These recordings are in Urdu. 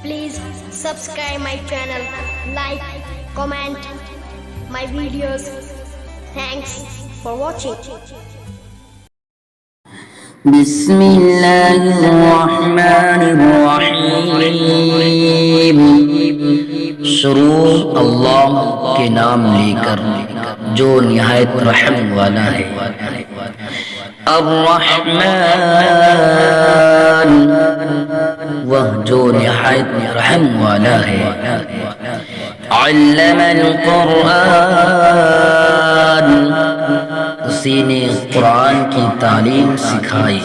Please subscribe my channel, like, comment my videos. Thanks for watching. بسم اللہ الرحمن الرحیم شروع اللہ کے نام لے کر جو نہایت رحم والا ہے۔ الرحمن وہ جو نہایت رحم والا ہے۔ علم القرآن اسی نے قرآن کی تعلیم سکھائی۔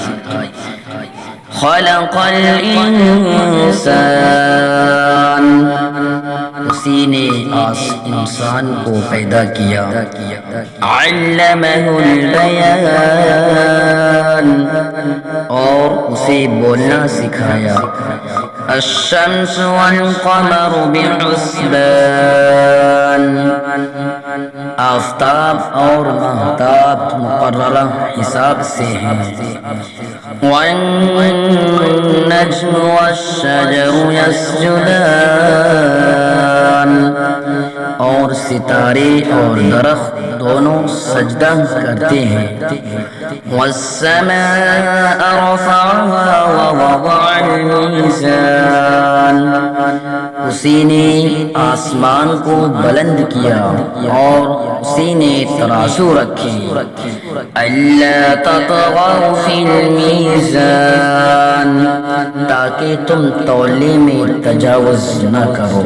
خلق الانسان اسی نے انسان کو پیدا کیا۔ علمہ البیان اور اسے بولنا سکھایا۔ الشمس والقمر بحسبان آفتاب اور مہتاب مقررہ حساب سے ہیں۔ والنجم والشجر يسجدان اور ستارے اور درخت دونوں سجدہ کرتے ہیں۔ والسماء رفعها ووضع الميزان اسی نے آسمان کو بلند کیا اور اسی نے ترازو رکھی۔ الا تطغوا فی المیزان تاکہ تم تولے میں تجاوز نہ کرو۔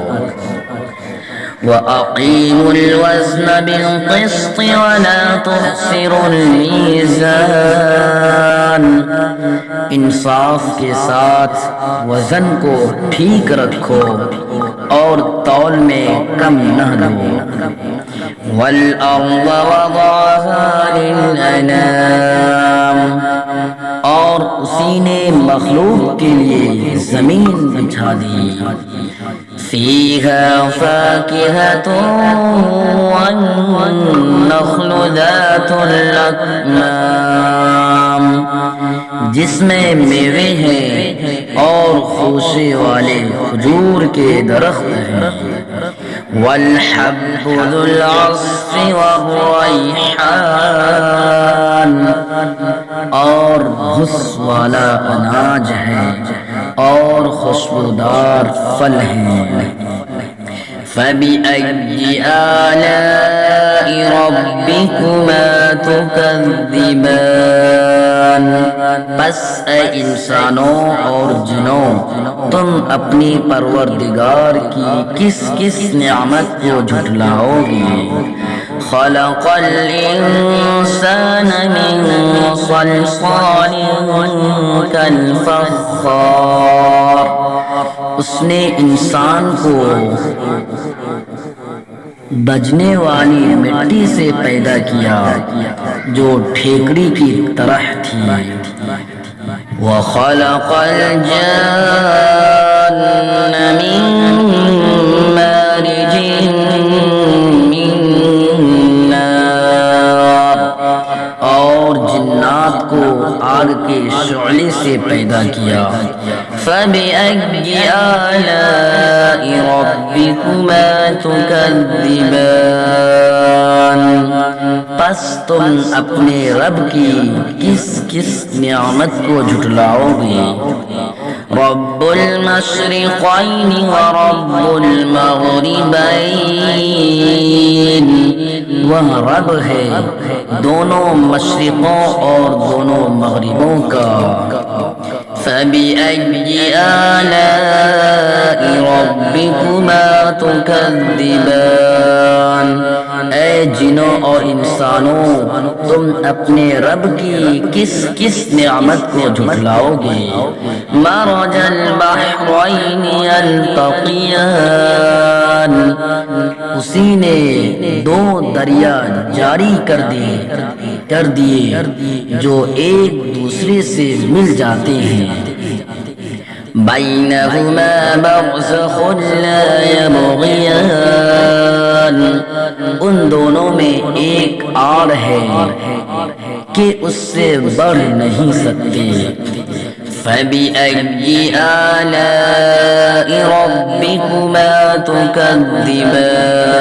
وَأَقِيمُوا الْوَزْنَ بِالْقِسْطِ وَلَا تُخْسِرُوا الْمِيزَانَ انصاف کے ساتھ وزن کو ٹھیک رکھو اور تول میں کم نہ دو۔ وَالْأَرْضَ وَضَعَهَا لِلْأَنَامِ اور اسی نے مخلوق کے لیے زمین بچھا دی۔ فِيهَا فَاكِهَةٌ وَالنَّخْلُ ذَاتُ الْأَكْمَامِ جس میں میوے ہیں اور خوشے والے کھجور کے درخت ہیں۔ وَالْحَبُّ ذُو الْعَصْفِ وَالرَّيْحَانُ اور بھس والا اناج ہے اور خوشبودار پھل ہیں۔ فَبِأَيِّ آلَاءِ رَبِّكُمَا تُكَذِّبَانِ پس اے انسانوں اور جنوں تم اپنی پروردگار کی کس کس نعمت کو جھٹلاؤ گے۔ خلق الانسان من صلصال کالفخار اس نے انسان کو بجنے والی مٹی سے پیدا کیا جو ٹھیکڑی کی طرح تھی۔ وَخَلَقَ الْجَانَّ مِن مَارِجٍ مِّن نَّارٍ اور جنات کو آگ کے شعلے سے پیدا کیا۔ فَبِأَيِّ آلَاءِ رَبِّكُمَا تُكَذِّبَانِ پس تم اپنے رب کی کس کس نعمت کو جھٹلاؤ گے۔ رب المشرقین ورب المغربین وہ رب ہے دونوں مشرقوں اور دونوں مغربوں کا۔ فَبِأَيِّ آلَاءِ رَبِّكُمَا تُكَذِّبَانِ اے جنوں اور انسانوں تم اپنے رب کی کس کس نعمت کو جھٹلاؤ گے۔ مَرَجَ الْبَحْرَيْنِ يَلْتَقِيَانِ اسی نے دو دریا جاری کر دیے جو ایک دوسرے سے مل جاتے ہیں۔ بینہما برزخ لا یبغیان ان دونوں میں ایک آڑ ہے کہ اس سے بڑھ نہیں سکتے۔ فَبِأَيِّ آلَاءِ ربكما تكذبان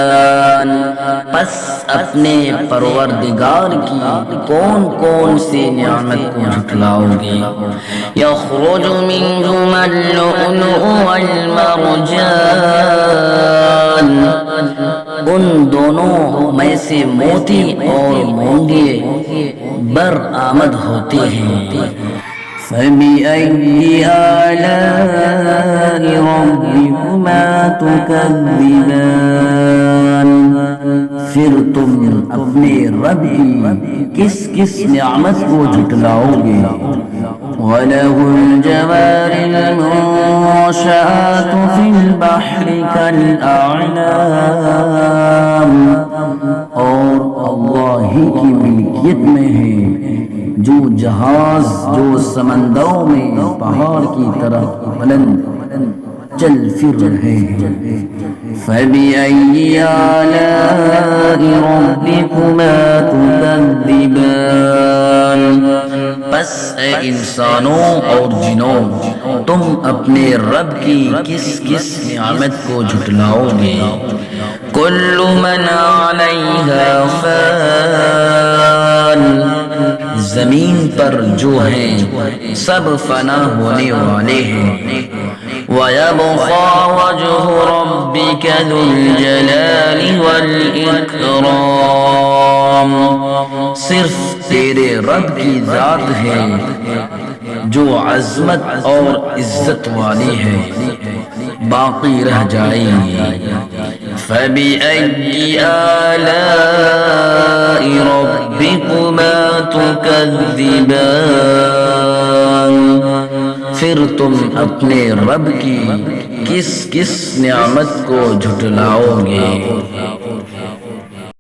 پس اپنے پروردگار کی کون کون سی نعمت کو جھٹلاؤ گے یخرج منهما اللؤلؤ والمرجان ان دونوں میں سے موتی اور مونگے برآمد ہوتے ہیں فَبِأَيِّ آلَاءِ رَبِّكُمَا تُكَذِّبَانِ پھر تم اپنے رب کی کس کس نعمت کو جھٹلاؤ گے وَلَهُ الْجَوَارِ الْمُنشَآتُ فِي الْبَحْرِ كَالْأَعْلَامِ اور اللہ ہی کی ملکیت میں ہے جو جہاز جو سمندروں میں پہاڑ کی طرح بلند چل پھر رہے ہیں فَبِأَيِّ آلَاءِ رَبِّكُمَا تُكَذِّبَانِ پس اے انسانوں اور جنوں تم اپنے رب کی کس کس نعمت کو جھٹلاؤ گے کل من علیہا فان زمین پر جو ہیں سب فنا ہونے والے ہیں وَيَبْقَى وَجْهُ رَبِّكَ ذُو الْجَلَالِ وَالْإِكْرَامِ صرف تیرے رب کی ذات ہے جو عظمت اور عزت والی ہے باقی رہ جائے گی فَبِأَيِّ آلَاءِ رَبِّكُمَا تُكَذِّبَانِ پھر تم اپنے رب کی کس کس نعمت کو جھٹلاؤ گے